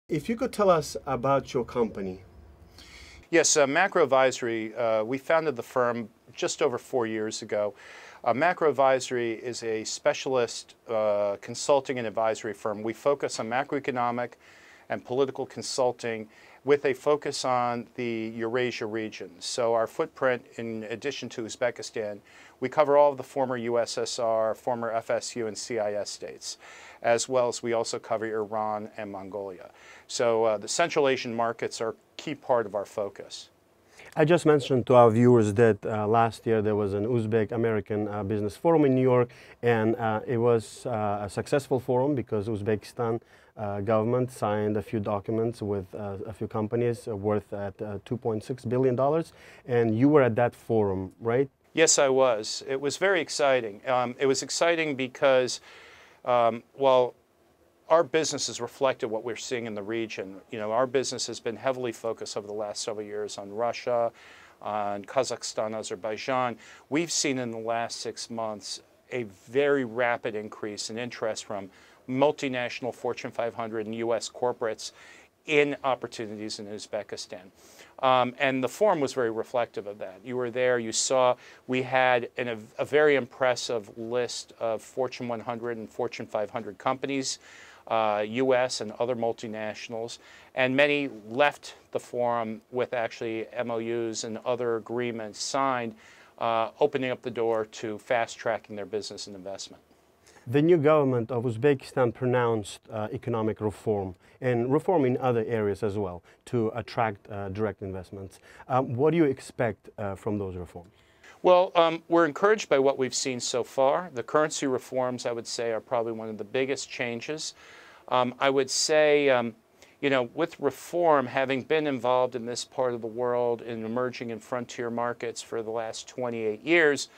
If you could tell us about your company. Yes, Macro Advisory, we founded the firm just over 4 years ago. Macro Advisory is a specialist consulting and advisory firm. We focus on macroeconomic and political consulting with a focus on the Eurasia region. So our footprint, in addition to Uzbekistan, we cover all of the former USSR, former FSU and CIS states, as well as we also cover Iran and Mongolia. So the Central Asian markets are a key part of our focus. I just mentioned to our viewers that last year there was an Uzbek-American business forum in New York, and it was a successful forum because Uzbekistan government signed a few documents with a few companies worth at $2.6 billion, and you were at that forum, right? Yes, I was. It was very exciting. It was exciting because, well, our business has reflected what we're seeing in the region. You know, our business has been heavily focused over the last several years on Russia, on Kazakhstan, Azerbaijan. We've seen in the last 6 months a very rapid increase in interest from multinational Fortune 500 and U.S. corporates in opportunities in Uzbekistan. And the forum was very reflective of that. You were there, you saw we had a very impressive list of Fortune 100 and Fortune 500 companies, U.S. and other multinationals, and many left the forum with actually MOUs and other agreements signed, opening up the door to fast-tracking their business and investment. The new government of Uzbekistan pronounced economic reform and reform in other areas as well to attract direct investments. What do you expect from those reforms? Well, we're encouraged by what we've seen so far. The currency reforms, I would say, are probably one of the biggest changes. I would say, you know, with reform, having been involved in this part of the world in emerging and frontier markets for the last 28 years,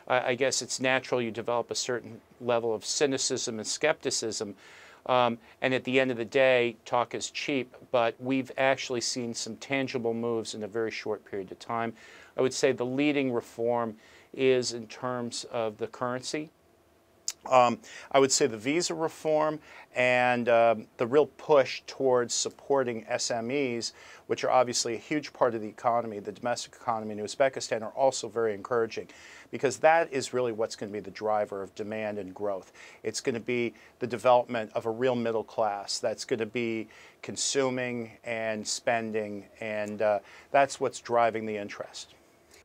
I guess it's natural you develop a certain level of cynicism and skepticism. And at the end of the day, talk is cheap, but we've actually seen some tangible moves in a very short period of time. I would say the leading reform is in terms of the currency. I would say the visa reform and the real push towards supporting SMEs, which are obviously a huge part of the economy, the domestic economy in Uzbekistan, are also very encouraging, because that is really what's going to be the driver of demand and growth. It's going to be the development of a real middle class that's going to be consuming and spending, and that's what's driving the interest.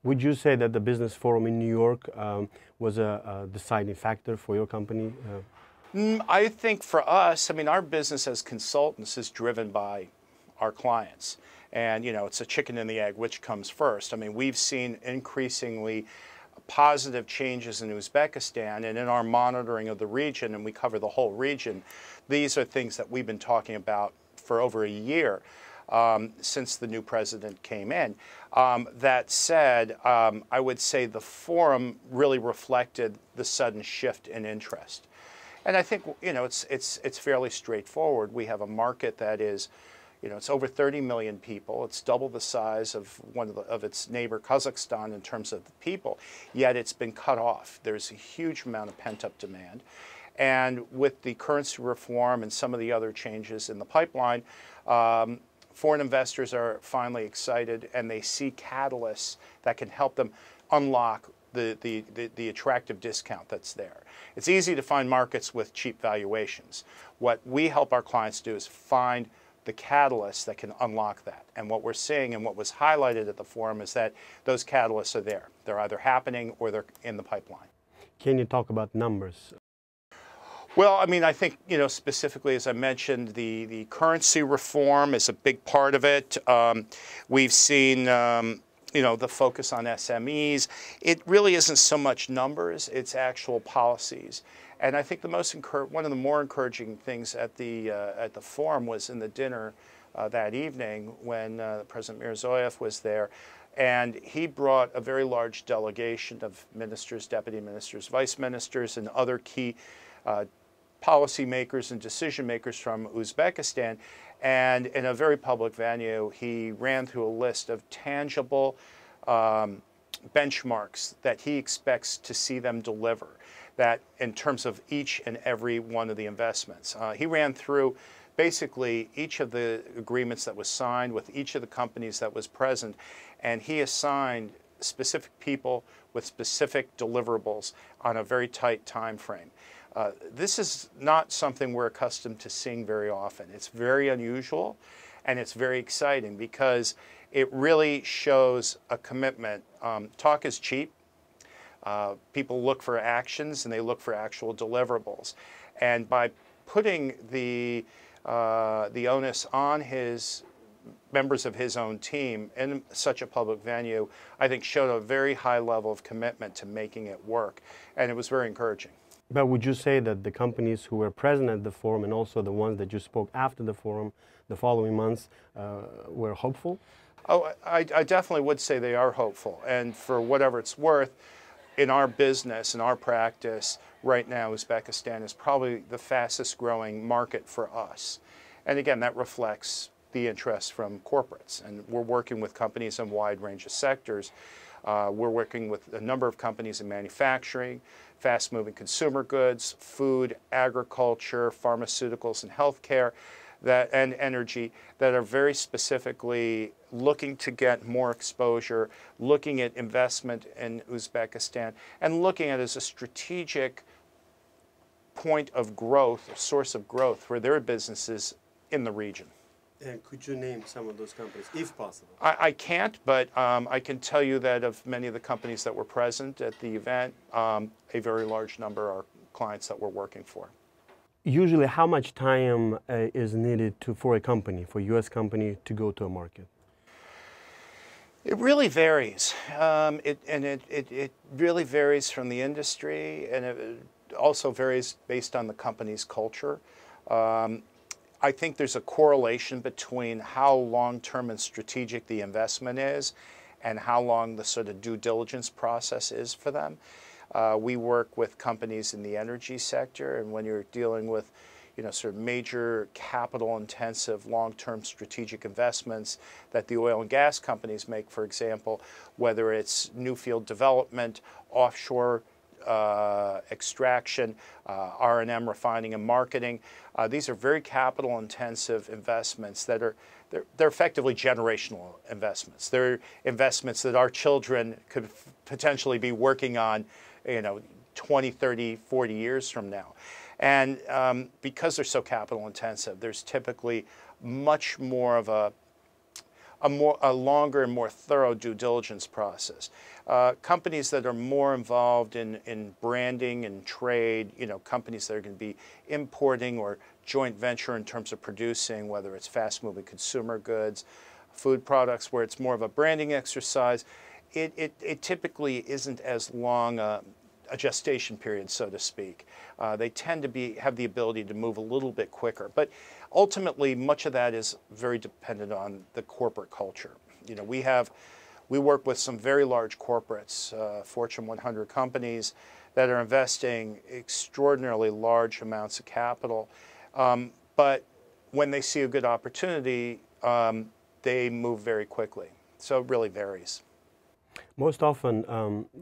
Would you say that the business forum in New York was a deciding factor for your company? I think for us, I mean, our business as consultants is driven by our clients. And, you know, it's a chicken and the egg, which comes first. I mean, we've seen increasingly positive changes in Uzbekistan, and in our monitoring of the region, and we cover the whole region, these are things that we've been talking about for over a year. Since the new president came in. That said, I would say the forum really reflected the sudden shift in interest. And I think, you know, it's fairly straightforward. We have a market that is, you know, it's over 30 million people. It's double the size of of its neighbor Kazakhstan in terms of the people, yet it's been cut off. There's a huge amount of pent-up demand. And with the currency reform and some of the other changes in the pipeline, foreign investors are finally excited, and they see catalysts that can help them unlock the attractive discount that's there. It's easy to find markets with cheap valuations. What we help our clients do is find the catalysts that can unlock that. And what we're seeing and what was highlighted at the forum is that those catalysts are there. They're either happening or they're in the pipeline. Can you talk about numbers? Well, I mean, I think, you know, specifically, as I mentioned, the currency reform is a big part of it. We've seen, you know, the focus on SMEs. It really isn't so much numbers, it's actual policies. And I think one of the more encouraging things at the forum was in the dinner that evening when President Ruzaliev was there. And he brought a very large delegation of ministers, deputy ministers, vice ministers, and other key policymakers and decision makers from Uzbekistan. And in a very public venue, he ran through a list of tangible benchmarks that he expects to see them deliver, that in terms of each and every one of the investments. He ran through basically each of the agreements that was signed with each of the companies that was present, and he assigned specific people with specific deliverables on a very tight time frame. This is not something we're accustomed to seeing very often. It's very unusual, and it's very exciting because it really shows a commitment. Talk is cheap. People look for actions, and they look for actual deliverables. And by putting the onus on his members of his own team in such a public venue, I think showed a very high level of commitment to making it work, and it was very encouraging. But would you say that the companies who were present at the forum and also the ones that you spoke after the forum the following months were hopeful? Oh, I definitely would say they are hopeful, and for whatever it's worth, in our business, in our practice, right now Uzbekistan is probably the fastest growing market for us. And again, that reflects the interest from corporates. And we're working with companies in a wide range of sectors. We're working with a number of companies in manufacturing, fast-moving consumer goods, food, agriculture, pharmaceuticals, and healthcare, and energy, that are very specifically looking to get more exposure, looking at investment in Uzbekistan, and looking at it as a strategic point of growth, a source of growth for their businesses in the region. And could you name some of those companies, if possible? I can't, but I can tell you that of many of the companies that were present at the event, a very large number are clients that we're working for. Usually, how much time is needed for a company, for a U.S. company, to go to a market? It really varies. It really varies from the industry, and it also varies based on the company's culture. I think there's a correlation between how long-term and strategic the investment is and how long the sort of due diligence process is for them. We work with companies in the energy sector, and when you're dealing with, sort of major capital-intensive, long-term strategic investments that the oil and gas companies make, for example, whether it's new field development, offshore extraction, R&M, refining and marketing. These are very capital-intensive investments that they're effectively generational investments. They're investments that our children could potentially be working on, 20, 30, 40 years from now. And because they're so capital-intensive, there's typically much more of a longer and more thorough due diligence process. Companies that are more involved in branding and trade, companies that are going to be importing or joint venture in terms of producing, whether it's fast-moving consumer goods, food products, where it's more of a branding exercise, it typically isn't as long a gestation period, so to speak. They tend to have the ability to move a little bit quicker. But ultimately, much of that is very dependent on the corporate culture. We work with some very large corporates, Fortune 100 companies, that are investing extraordinarily large amounts of capital. But when they see a good opportunity, they move very quickly. So it really varies. Most often,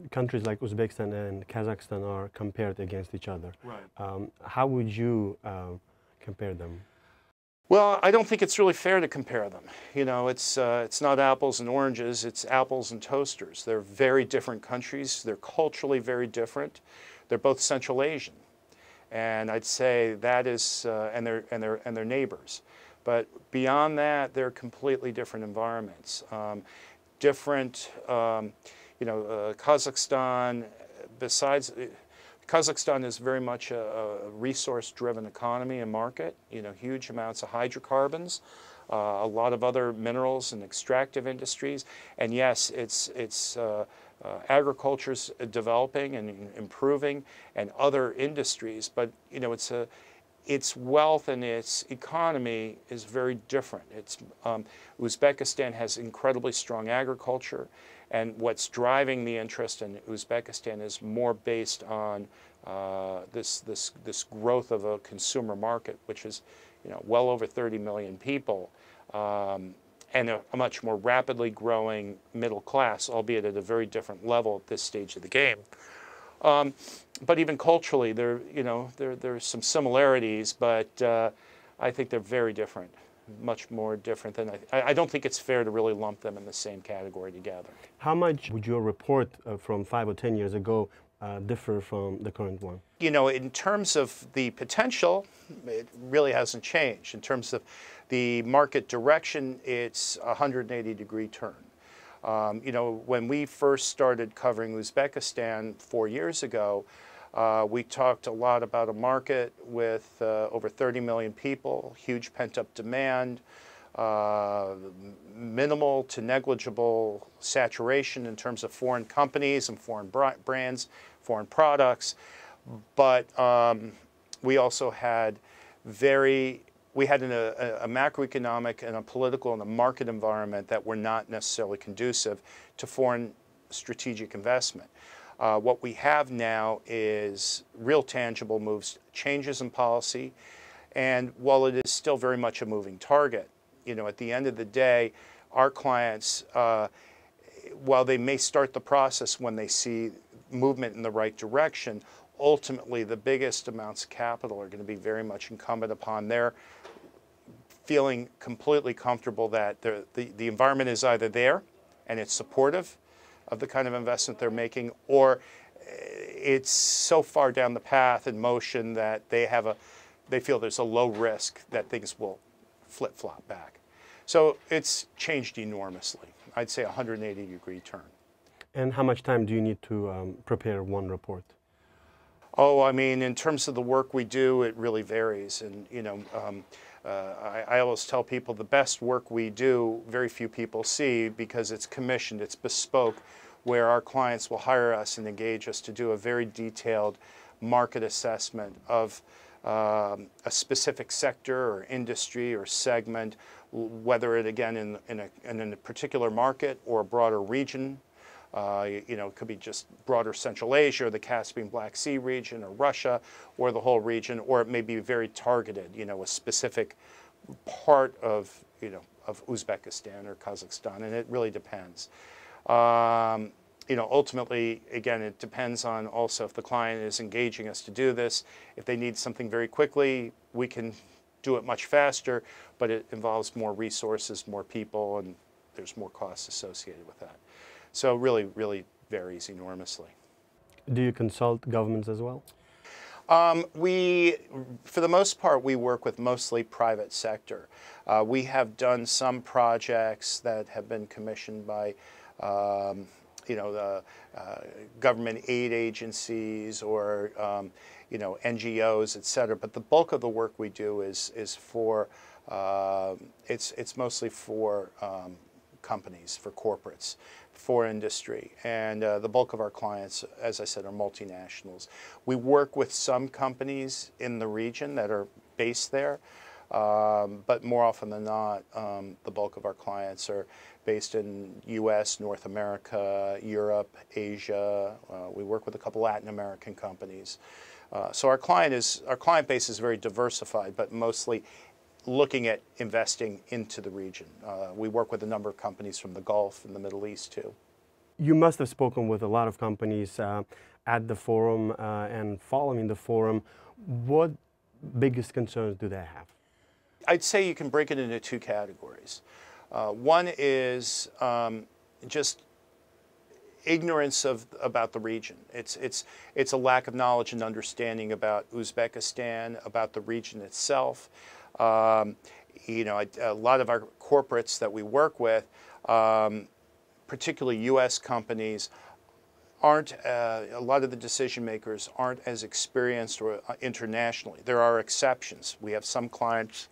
countries like Uzbekistan and Kazakhstan are compared against each other. Right. How would you compare them? Well, I don't think it's really fair to compare them. It's not apples and oranges, it's apples and toasters. They're very different countries. They're culturally very different. They're both Central Asian. And I'd say that is, and they're neighbors. But beyond that, they're completely different environments. Kazakhstan, Kazakhstan is very much a resource-driven economy and market, huge amounts of hydrocarbons, a lot of other minerals and extractive industries. And yes, it's agriculture's developing and improving, and other industries, but its wealth and its economy is very different. Uzbekistan has incredibly strong agriculture, and what's driving the interest in Uzbekistan is more based on this growth of a consumer market, which is well over 30 million people, and a much more rapidly growing middle class, albeit at a very different level at this stage of the game. But even culturally, there's some similarities, but I think they're very different, much more different than I don't think it's fair to really lump them in the same category together. How much would your report from 5 or 10 years ago differ from the current one? You know, in terms of the potential, it really hasn't changed. In terms of the market direction, it's a 180-degree turn. You know, when we first started covering Uzbekistan 4 years ago, we talked a lot about a market with over 30 million people, huge pent-up demand, minimal to negligible saturation in terms of foreign companies and foreign brands, foreign products. But we also had a macroeconomic and a political and a market environment that were not necessarily conducive to foreign strategic investment. What we have now is real tangible moves, changes in policy, and while it is still very much a moving target, you know, at the end of the day, our clients, while they may start the process when they see movement in the right direction, ultimately the biggest amounts of capital are going to be very much incumbent upon their feeling completely comfortable that the environment is either there and it's supportive of the kind of investment they're making, or it's so far down the path in motion that they feel there's a low risk that things will flip-flop back. So it's changed enormously. I'd say a 180-degree turn. And how much time do you need to prepare one report? Oh, I mean, in terms of the work we do, it really varies. And, you know, I always tell people the best work we do, very few people see because it's commissioned, it's bespoke, where our clients will hire us and engage us to do a very detailed market assessment of a specific sector or industry or segment, whether it, again, in a particular market or a broader region. You know, it could be just broader Central Asia or the Caspian Black Sea region or Russia or the whole region, or it may be very targeted, you know, a specific part of, you know, of Uzbekistan or Kazakhstan, and it really depends. You know, ultimately, again, it depends on also if the client is engaging us to do this. If they need something very quickly, we can do it much faster, but it involves more resources, more people, and there's more costs associated with that. So really, really varies enormously. Do you consult governments as well? For the most part, we work with mostly private sector. We have done some projects that have been commissioned by, you know, the government aid agencies or, you know, NGOs, et cetera. But the bulk of the work we do is for, it's mostly for companies, for corporates, for industry, and the bulk of our clients, as I said, are multinationals. We work with some companies in the region that are based there, but more often than not, the bulk of our clients are based in U.S., North America, Europe, Asia. We work with a couple Latin American companies. So our client base is very diversified, but mostly looking at investing into the region. We work with a number of companies from the Gulf and the Middle East too. You must have spoken with a lot of companies at the forum and following the forum. What biggest concerns do they have? I'd say you can break it into two categories. One is just ignorance about the region. It's a lack of knowledge and understanding about Uzbekistan, about the region itself. You know, a lot of our corporates that we work with, particularly U.S. companies, aren't, a lot of the decision makers aren't as experienced or internationally. There are exceptions. We have some clients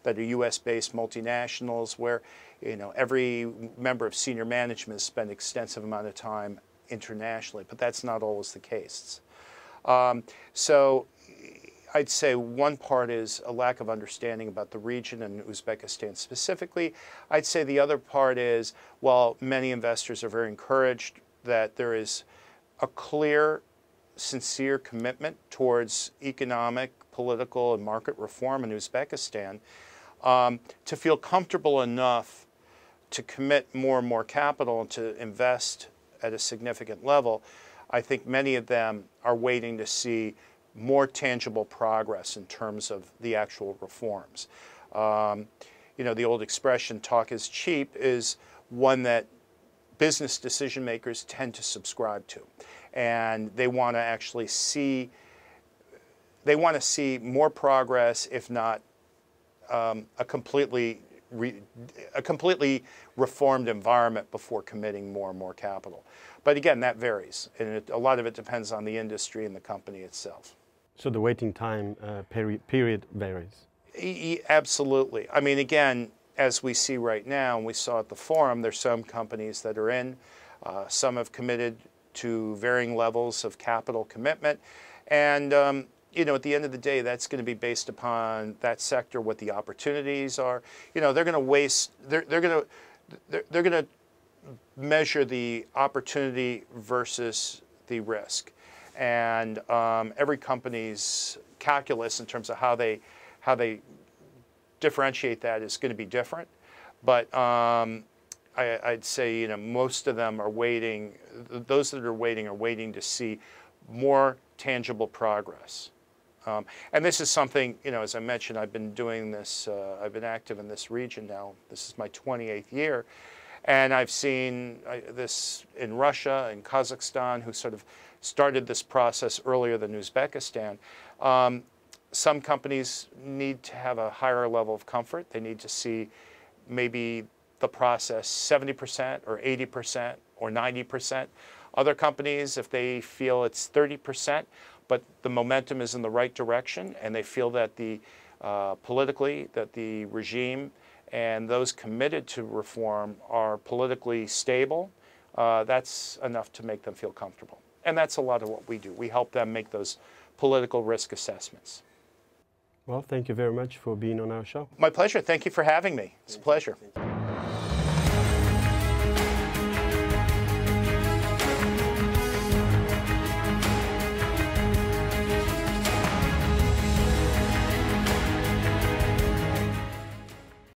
that are U.S.-based multinationals where, you know, every member of senior management has spent extensive amount of time internationally, but that's not always the case. So I'd say one part is a lack of understanding about the region and Uzbekistan specifically. I'd say the other part is, while many investors are very encouraged that there is a clear, sincere commitment towards economic, political, and market reform in Uzbekistan, to feel comfortable enough to commit more and more capital and to invest at a significant level, I think many of them are waiting to see more tangible progress in terms of the actual reforms. You know, the old expression, talk is cheap, is one that business decision makers tend to subscribe to. And they want to actually see, more progress, if not a completely reformed environment before committing more and more capital. But again, that varies, and a lot of it depends on the industry and the company itself. So the waiting time period varies? Absolutely. I mean, again, as we see right now, and we saw at the forum, there's some companies that are in, some have committed to varying levels of capital commitment, and you know, at the end of the day, that's going to be based upon that sector, what the opportunities are. You know, they're going to measure the opportunity versus the risk, and every company's calculus in terms of how they differentiate that is going to be different. But I'd say, you know, most of them are waiting. Those that are waiting to see more tangible progress. And this is something, you know, as I mentioned, I've been doing this, I've been active in this region now. This is my 28th year. And I've seen this in Russia and Kazakhstan, who sort of started this process earlier than Uzbekistan. Some companies need to have a higher level of comfort. They need to see maybe the process 70% or 80% or 90%. Other companies, if they feel it's 30%, but the momentum is in the right direction, and they feel that politically, that the regime and those committed to reform are politically stable, that's enough to make them feel comfortable. And that's a lot of what we do. We help them make those political risk assessments. Well, thank you very much for being on our show. My pleasure. Thank you for having me. It's a pleasure.